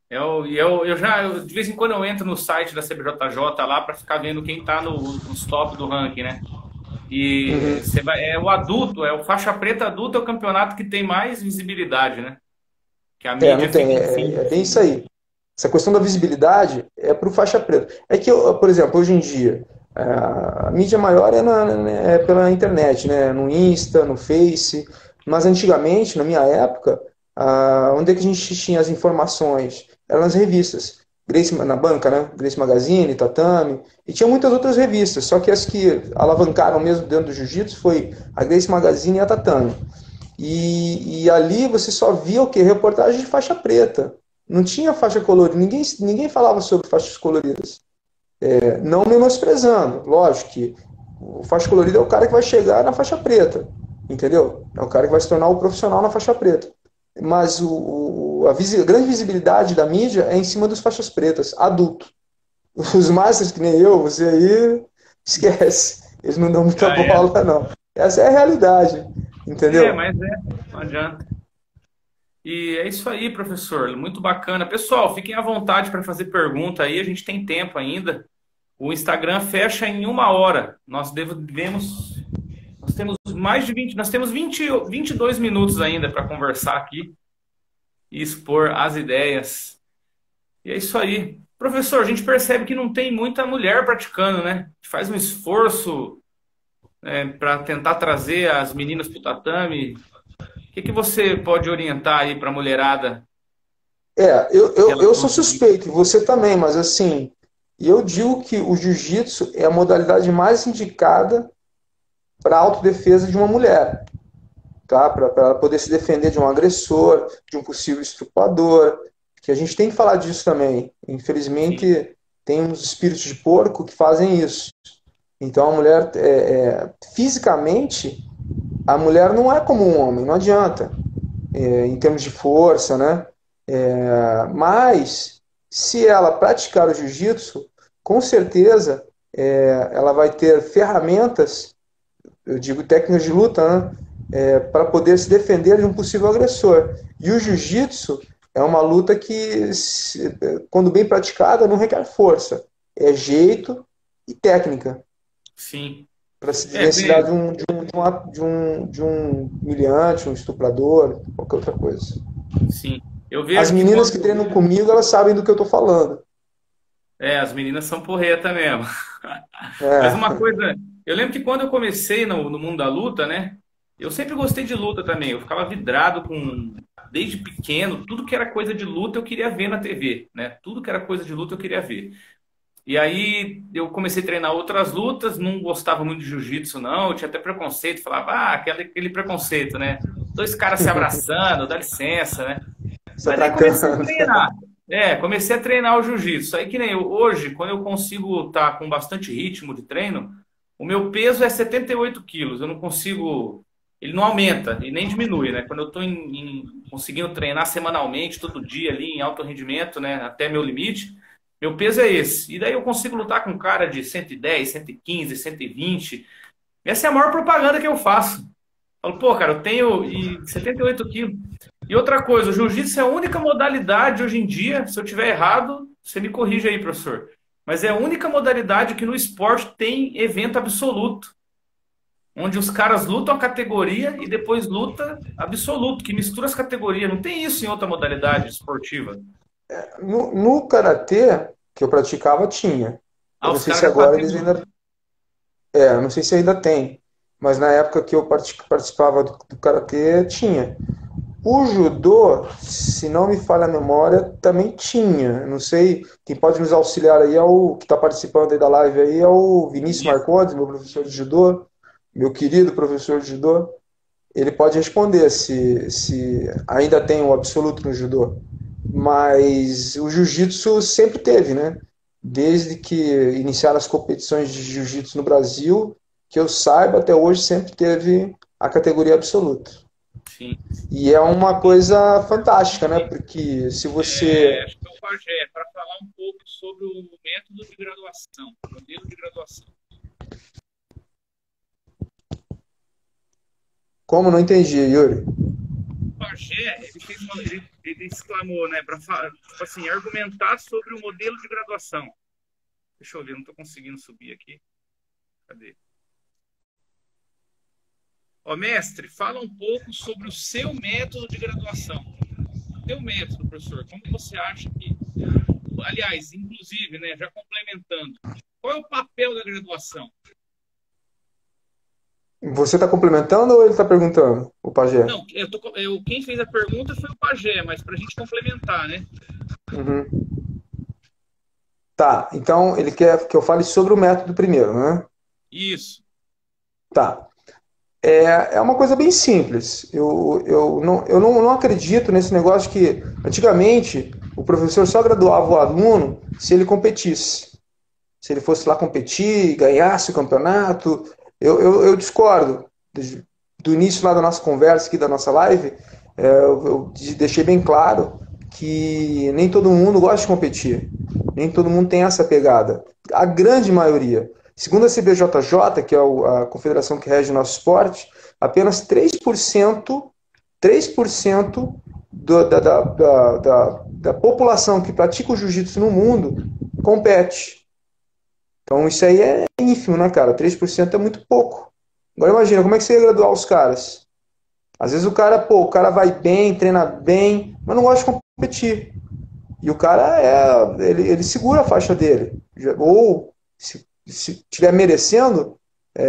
De vez em quando eu entro no site da CBJJ lá para ficar vendo quem está nos top do ranking, né? E o adulto, o faixa preta adulto é o campeonato que tem mais visibilidade, né? Que a mídia não tem, é bem isso aí. Essa questão da visibilidade é para o faixa preta. É que, por exemplo, hoje em dia, a mídia maior é pela internet, né? No Insta, no Face. Mas antigamente, na minha época, onde é que a gente tinha as informações? Eram nas revistas. Gracie, na banca, né? Gracie Magazine, Tatame, e tinha muitas outras revistas, só que as que alavancaram mesmo dentro do jiu-jitsu foi a Gracie Magazine e a Tatame. E ali você só via o quê? Reportagem de faixa preta. Não tinha faixa colorida, ninguém falava sobre faixas coloridas. Não menosprezando, lógico que o faixa colorida é o cara que vai chegar na faixa preta, entendeu? É o cara que vai se tornar o profissional na faixa preta. Mas a grande visibilidade da mídia é em cima dos faixas pretas, adulto. Os masters, que nem eu, você aí, esquece. Eles não dão muita Já era. bola, não. Essa é a realidade, entendeu? Mas não adianta. E é isso aí, professor. Muito bacana. Pessoal, fiquem à vontade para fazer pergunta aí. A gente tem tempo ainda. O Instagram fecha em 1 hora. Nós temos mais de 20, nós temos 22 minutos ainda para conversar aqui e expor as ideias. E é isso aí. Professor, a gente percebe que não tem muita mulher praticando, né? A gente faz um esforço, para tentar trazer as meninas para o tatame. O que você pode orientar aí para a mulherada? Eu sou suspeito, e você também, mas assim, eu digo que o jiu-jitsu é a modalidade mais indicada para a autodefesa de uma mulher, tá? Para ela poder se defender de um agressor, de um possível estuprador, que a gente tem que falar disso também. Sim, Infelizmente, tem uns espíritos de porco que fazem isso. Então, a mulher, fisicamente, a mulher não é como um homem, não adianta, em termos de força, né? Mas, se ela praticar o jiu-jitsu, com certeza ela vai ter ferramentas, eu digo técnicas de luta, né? Para poder se defender de um possível agressor. E o jiu-jitsu é uma luta que, quando bem praticada, não requer força. É jeito e técnica sim. para se desvencilhar de um humilhante, um estuprador, qualquer outra coisa. Sim. Eu As vejo que meninas que treinam comigo, elas sabem do que eu estou falando. as meninas são porreta mesmo. Mas uma É, coisa, eu lembro que quando eu comecei no mundo da luta, né? Eu sempre gostei de luta também. Eu ficava vidrado desde pequeno, tudo que era coisa de luta eu queria ver na TV, né? Tudo que era coisa de luta eu queria ver. E aí eu comecei a treinar outras lutas, não gostava muito de jiu-jitsu, não. Eu tinha até preconceito, falava, aquele preconceito, né? Dois caras se abraçando, dá licença, né? se Mas daí comecei a atracando. treinar. Comecei a treinar o jiu-jitsu. Aí que nem hoje, quando eu consigo estar com bastante ritmo de treino, o meu peso é 78 quilos. Eu não consigo. Ele não aumenta e nem diminui, né? Quando eu estou conseguindo treinar semanalmente, todo dia ali, em alto rendimento, né? Até meu limite, meu peso é esse. E daí eu consigo lutar com um cara de 110, 115, 120. Essa é a maior propaganda que eu faço. Falo, pô, cara, eu tenho 78 quilos. E outra coisa, o jiu-jitsu é a única modalidade hoje em dia, se eu tiver errado, você me corrige aí, professor. Mas é a única modalidade que no esporte tem evento absoluto, onde os caras lutam a categoria e depois luta absoluto, que mistura as categorias. Não tem isso em outra modalidade esportiva. No karatê que eu praticava, tinha. Eu não Os sei caras se já agora fazem eles luta. ainda. Não sei se ainda tem. Mas na época que eu participava do karatê, tinha. O judô, se não me falha a memória, também tinha. Não sei, quem pode nos auxiliar aí que está participando aí da live aí é o Vinícius Isso. Marcondes, meu professor de judô, meu querido professor de judô. Ele pode responder se ainda tem o absoluto no judô. Mas o jiu-jitsu sempre teve, né? Desde que iniciaram as competições de jiu-jitsu no Brasil, que eu saiba, até hoje sempre teve a categoria absoluta. Sim. E é uma coisa fantástica, né? Porque se você. Acho que é o Pajé, para falar um pouco sobre o método de graduação, o modelo de graduação. Como não entendi, Yuri? Pagé, ele exclamou, né, para tipo assim, argumentar sobre o modelo de graduação. Deixa eu ver, não estou conseguindo subir aqui. Cadê? Ó, mestre, fala um pouco sobre o seu método de graduação. Seu método, professor, como você acha que, aliás, inclusive, né, já complementando, qual é o papel da graduação? Você está complementando ou ele está perguntando, o Pajé? Não, quem fez a pergunta foi o Pagé, mas para a gente complementar, né? Uhum. Tá, então ele quer que eu fale sobre o método primeiro, né? Isso. Tá. É uma coisa bem simples. Eu não acredito nesse negócio que, antigamente, o professor só graduava o aluno se ele competisse. Se ele fosse lá competir, ganhasse o campeonato. Eu discordo. Do início lá da nossa conversa aqui, da nossa live, eu deixei bem claro que nem todo mundo gosta de competir. Nem todo mundo tem essa pegada. A grande maioria. Segundo a CBJJ, que é a confederação que rege o nosso esporte, apenas 3% da população que pratica o jiu-jitsu no mundo compete. Então isso aí é ínfimo, né, cara? 3% é muito pouco. Agora imagina, como é que você ia graduar os caras? Às vezes o cara vai bem, treina bem, mas não gosta de competir. E o cara ele segura a faixa dele. Ou se estiver merecendo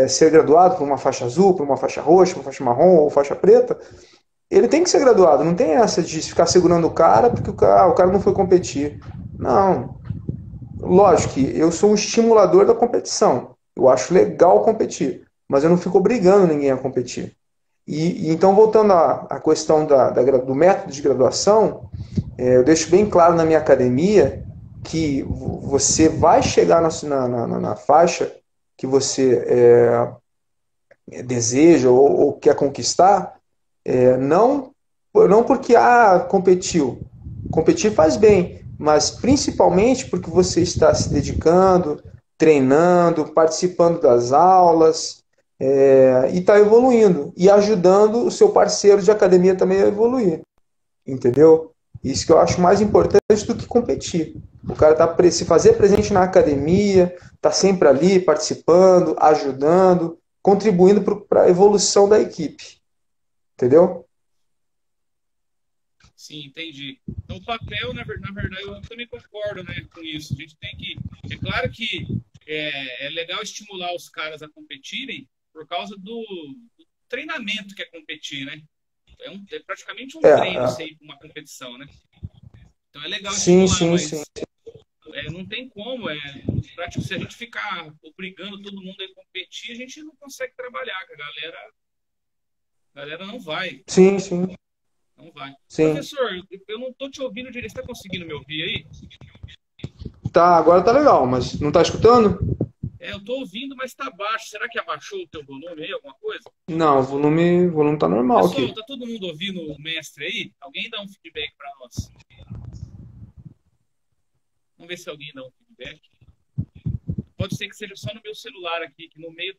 ser graduado por uma faixa azul, por uma faixa roxa, por uma faixa marrom ou faixa preta, ele tem que ser graduado. Não tem essa de ficar segurando o cara porque o cara não foi competir. Não. Lógico que eu sou um estimulador da competição. Eu acho legal competir, mas eu não fico obrigando ninguém a competir. Então, voltando à questão do método de graduação, eu deixo bem claro na minha academia que você vai chegar na faixa que você deseja ou quer conquistar, não porque competiu. Competir faz bem, mas principalmente porque você está se dedicando, treinando, participando das aulas, e está evoluindo e ajudando o seu parceiro de academia também a evoluir, entendeu? Isso que eu acho mais importante do que competir. O cara tá se fazer presente na academia, tá sempre ali participando, ajudando, contribuindo para a evolução da equipe, entendeu? Sim, entendi. Então, o papel, na verdade, eu também concordo, né, com isso. A gente tem que. É claro que é legal estimular os caras a competirem por causa do treinamento que é competir, né? É praticamente um treino isso aí para uma competição, né? Então é legal estimular, mas sim. Não tem como. Se a gente ficar obrigando todo mundo a competir, a gente não consegue trabalhar, que a galera não vai. Sim. Não vai. Sim. Professor, eu não estou te ouvindo direito. Você está conseguindo me ouvir aí? Tá, agora tá legal, mas não tá escutando? Eu estou ouvindo, mas está baixo. Será que abaixou o teu volume aí, alguma coisa? Não, o volume tá normal. Pessoal, aqui. Tá todo mundo ouvindo o mestre aí? Alguém dá um feedback para nós. Vamos ver se alguém dá um feedback. Pode ser que seja só no meu celular aqui, que no meio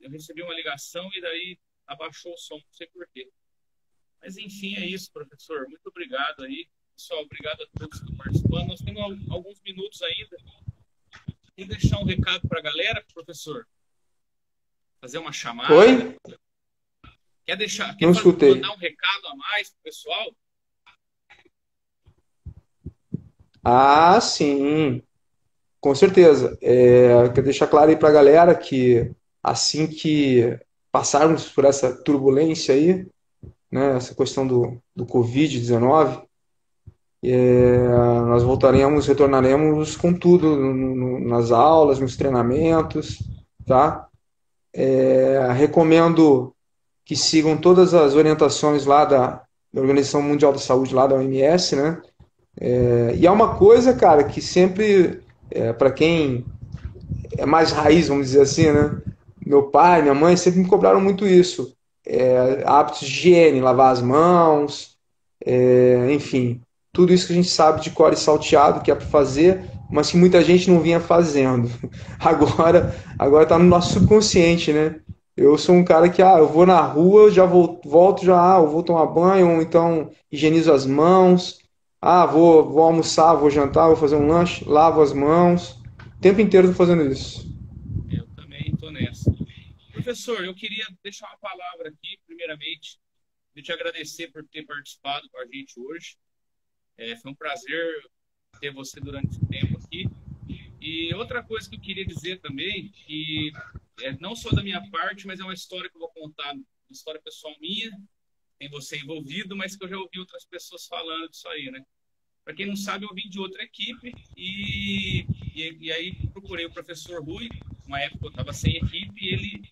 eu recebi uma ligação e daí abaixou o som, não sei porquê. Mas enfim, é isso, professor. Muito obrigado aí. Pessoal, obrigado a todos que estão participando. Nós temos alguns minutos ainda. E deixar um recado para a galera, professor? Fazer uma chamada? Oi? Quer mandar um recado a mais para o pessoal? Ah, sim. Com certeza. Quero deixar claro aí para a galera que assim que passarmos por essa turbulência aí, né, essa questão do Covid-19, nós retornaremos com tudo nas aulas, nos treinamentos, tá? Recomendo que sigam todas as orientações lá da Organização Mundial da Saúde, lá da OMS, né? E é uma coisa, cara, que sempre, para quem é mais raiz, vamos dizer assim, né? Meu pai, minha mãe sempre me cobraram muito isso. Hábitos de higiene, lavar as mãos, enfim, tudo isso que a gente sabe de cor e salteado que é para fazer, mas que muita gente não vinha fazendo. Agora tá no nosso subconsciente, né? Eu sou um cara que, eu vou na rua, eu já volto, eu vou tomar banho, ou então higienizo as mãos. Vou almoçar, vou jantar, vou fazer um lanche, lavo as mãos. O tempo inteiro tô fazendo isso. Eu também estou nessa. Professor, eu queria deixar uma palavra aqui, primeiramente, de te agradecer por ter participado com a gente hoje. Foi um prazer ter você durante esse tempo aqui. E outra coisa que eu queria dizer também, que não só da minha parte, mas é uma história que eu vou contar, uma história pessoal minha, tem você envolvido, mas que eu já ouvi outras pessoas falando disso aí, né? Para quem não sabe, eu vim de outra equipe e aí procurei o professor Rui, uma época eu estava sem equipe, e ele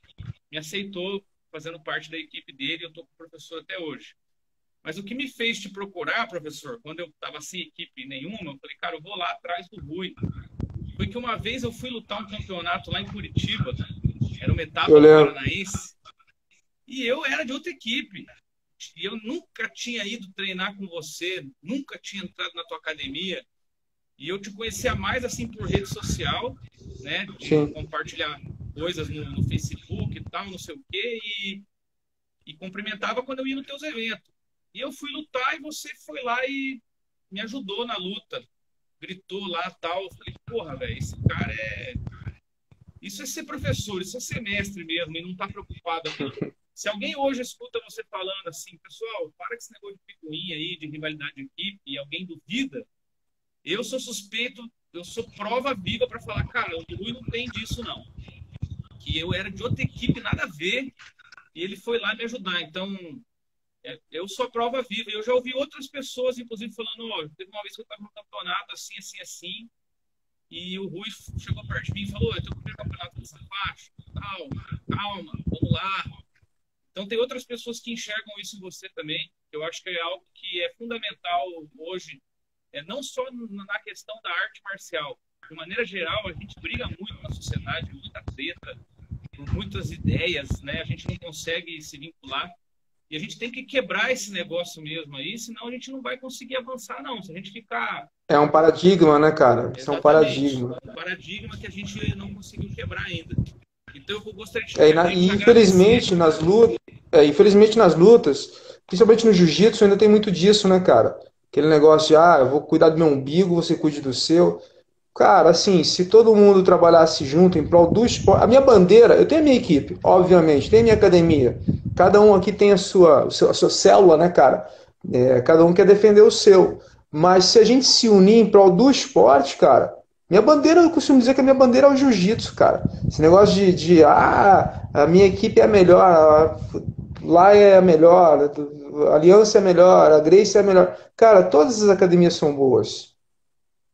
me aceitou fazendo parte da equipe dele, eu estou com o professor até hoje. Mas o que me fez te procurar, professor, quando eu estava sem equipe nenhuma, eu falei, cara, eu vou lá atrás do Rui. Foi que uma vez eu fui lutar um campeonato lá em Curitiba, era uma etapa do Paranaense, e eu era de outra equipe. e eu nunca tinha ido treinar com você, nunca tinha entrado na tua academia, e eu te conhecia mais assim por rede social, né? De Sim. compartilhar coisas no Facebook e tal, não sei o quê, e cumprimentava quando eu ia nos teus eventos. E eu fui lutar e você foi lá e me ajudou na luta, gritou lá tal. Eu falei, porra, velho, esse cara é. Isso é ser professor, isso é ser mestre mesmo, e não tá preocupado. Se alguém hoje escuta você falando assim, pessoal, para com esse negócio de picuinha aí, de rivalidade de equipe, e alguém duvida, eu sou suspeito, eu sou prova viva para falar, cara, o Rui não tem disso não. Que eu era de outra equipe, nada a ver, e ele foi lá me ajudar. Então, eu sou a prova viva. Eu já ouvi outras pessoas, inclusive, falando, ó, teve uma vez que eu estava no campeonato assim, assim, assim, e o Rui chegou perto de mim e falou, eu tô com o primeiro campeonato dessa faixa, tal, calma, vamos lá. Então, tem outras pessoas que enxergam isso em você também. Eu acho que é algo que é fundamental hoje, não só na questão da arte marcial. De maneira geral, a gente briga muito na sociedade, muita treta, por muitas ideias, né? A gente não consegue se vincular. E a gente tem que quebrar esse negócio mesmo aí, senão a gente não vai conseguir avançar, não. Se a gente ficar. É um paradigma, né, cara? Isso é um Exatamente. paradigma. Um paradigma que a gente não conseguiu quebrar ainda. Então eu gostaria E te agradecer. infelizmente nas lutas, principalmente no jiu-jitsu, ainda tem muito disso, né, cara? Aquele negócio de, eu vou cuidar do meu umbigo, você cuide do seu. Cara, assim, se todo mundo trabalhasse junto em prol do esporte. A minha bandeira, eu tenho a minha equipe, obviamente, tenho a minha academia. Cada um aqui tem a sua célula, né, cara? Cada um quer defender o seu. Mas se a gente se unir em prol do esporte, cara, minha bandeira, eu costumo dizer que a minha bandeira é o jiu-jitsu, cara. Esse negócio a minha equipe é a melhor, lá é a melhor, a Aliança é a melhor, a Grace é a melhor. Cara, todas as academias são boas.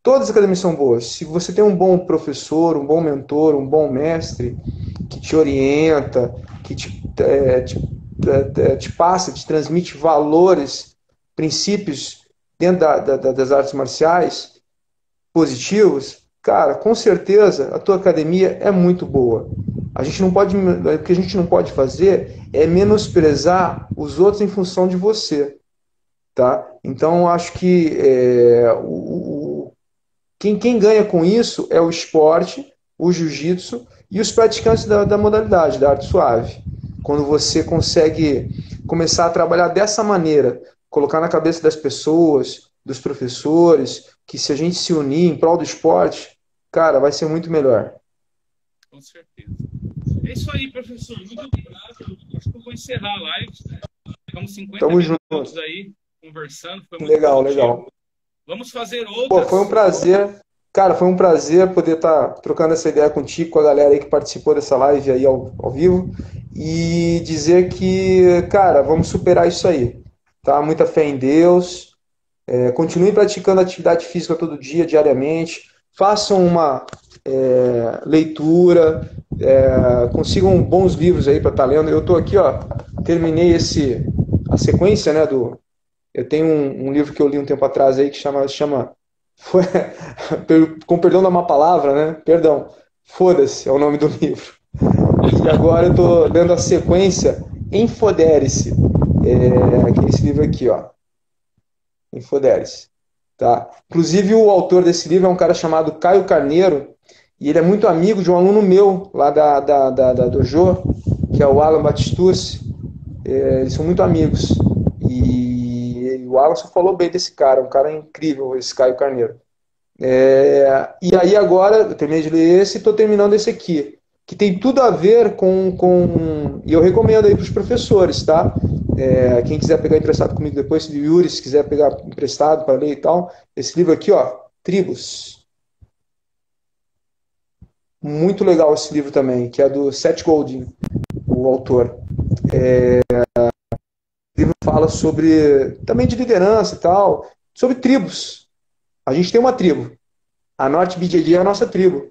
Todas as academias são boas. Se você tem um bom professor, um bom mentor, um bom mestre que te orienta, que te passa, te transmite valores, princípios dentro das artes marciais positivos, cara, com certeza a tua academia é muito boa. O que a gente não pode fazer é menosprezar os outros em função de você, tá? Então acho que quem ganha com isso é o esporte, o jiu-jitsu e os praticantes da modalidade, da arte suave. Quando você consegue começar a trabalhar dessa maneira, colocar na cabeça das pessoas, dos professores, que se a gente se unir em prol do esporte, cara, vai ser muito melhor. Com certeza. É isso aí, professor. Muito obrigado. Acho que eu vou encerrar a live. Ficamos 50 Tamo minutos junto. aí conversando. Foi muito Legal, produtivo. legal. Vamos fazer Pô, foi um outras. prazer. Cara, foi um prazer poder estar trocando essa ideia contigo, com a galera aí que participou dessa live aí ao vivo. E dizer que, cara, vamos superar isso aí. Tá? Muita fé em Deus. Continue praticando atividade física todo dia, diariamente. Façam uma leitura. Consigam bons livros aí para estar lendo. Eu estou aqui, ó, terminei a sequência, né, eu tenho um livro que eu li um tempo atrás aí que chama foi, com perdão da má palavra, né? Perdão. Foda-se é o nome do livro. E agora eu tô lendo a sequência Infodere-se. Que é esse livro aqui, ó. Infodere-se. Tá? Inclusive o autor desse livro é um cara chamado Caio Carneiro e ele é muito amigo de um aluno meu lá da Dojo, que é o Alan Batistucci. Eles são muito amigos. E o Alan só falou bem desse cara, um cara incrível, esse Caio Carneiro. E aí agora, eu terminei de ler esse e estou terminando esse aqui, que tem tudo a ver com. E eu recomendo aí para os professores, tá? Quem quiser pegar emprestado comigo depois, se o Yuri, se quiser pegar emprestado para ler e tal, esse livro aqui, ó, Tribos. Muito legal esse livro também, que é do Seth Godin, o autor. O livro fala sobre, também de liderança e tal, sobre tribos. A gente tem uma tribo. A Norte BJJ é a nossa tribo.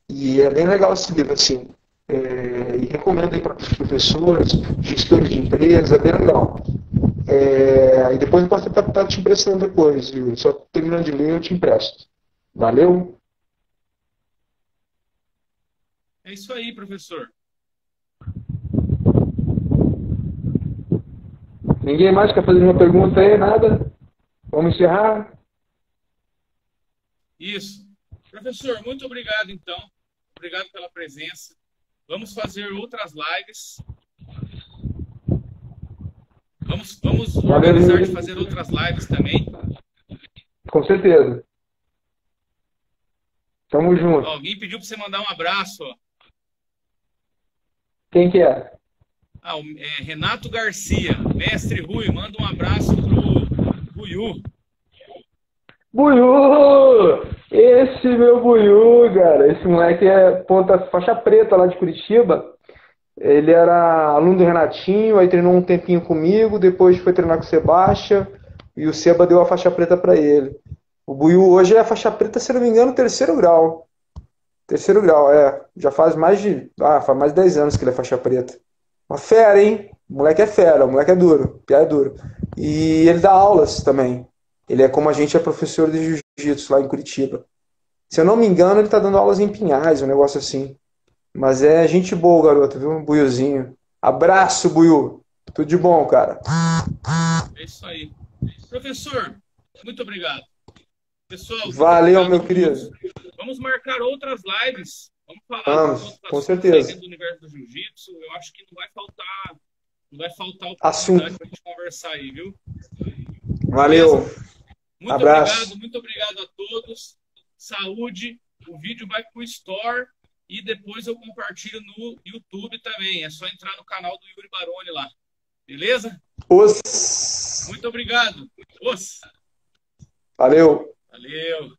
E é bem legal esse livro, assim. E recomendo aí para os professores, gestores de empresa, é bem legal. E depois eu posso estar te emprestando depois, viu? Só terminando de ler, eu te empresto. Valeu? É isso aí, professor. Ninguém mais quer fazer uma pergunta aí? Nada? Vamos encerrar? Isso. Professor, muito obrigado, então. Obrigado pela presença. Vamos fazer outras lives. Vamos organizar de fazer outras lives também. Com certeza. Tamo junto. Ó, alguém pediu para você mandar um abraço. Ó. Quem que é? Renato Garcia, mestre Rui, manda um abraço pro Buiú. Buiú! Esse meu Buiú, cara. Esse moleque é faixa preta lá de Curitiba. Ele era aluno do Renatinho, aí treinou um tempinho comigo, depois foi treinar com o Sebastião e o Seba deu a faixa preta para ele. O Buiú hoje é faixa preta, se não me engano, terceiro grau. Terceiro grau, é. Já faz faz mais de 10 anos que ele é faixa preta. Uma fera, hein? O moleque é fera, o moleque é duro, piá é duro. E ele dá aulas também. Ele é como a gente é professor de jiu-jitsu lá em Curitiba. Se eu não me engano, ele tá dando aulas em Pinhais, um negócio assim. Mas é gente boa, garoto, viu? Buiuzinho. Abraço, Buiu. Tudo de bom, cara. É isso aí. Professor, muito obrigado. Pessoal, valeu, meu querido. Vamos marcar outras lives. Vamos falar com certeza. dentro do universo do jiu-jitsu. Eu acho que não vai faltar oportunidade para a gente conversar aí, viu? Valeu. Muito abraço. Obrigado, muito obrigado a todos. Saúde. O vídeo vai para o Store e depois eu compartilho no YouTube também. É só entrar no canal do Yuri Baroni lá. Beleza? Muito obrigado. Valeu. Valeu.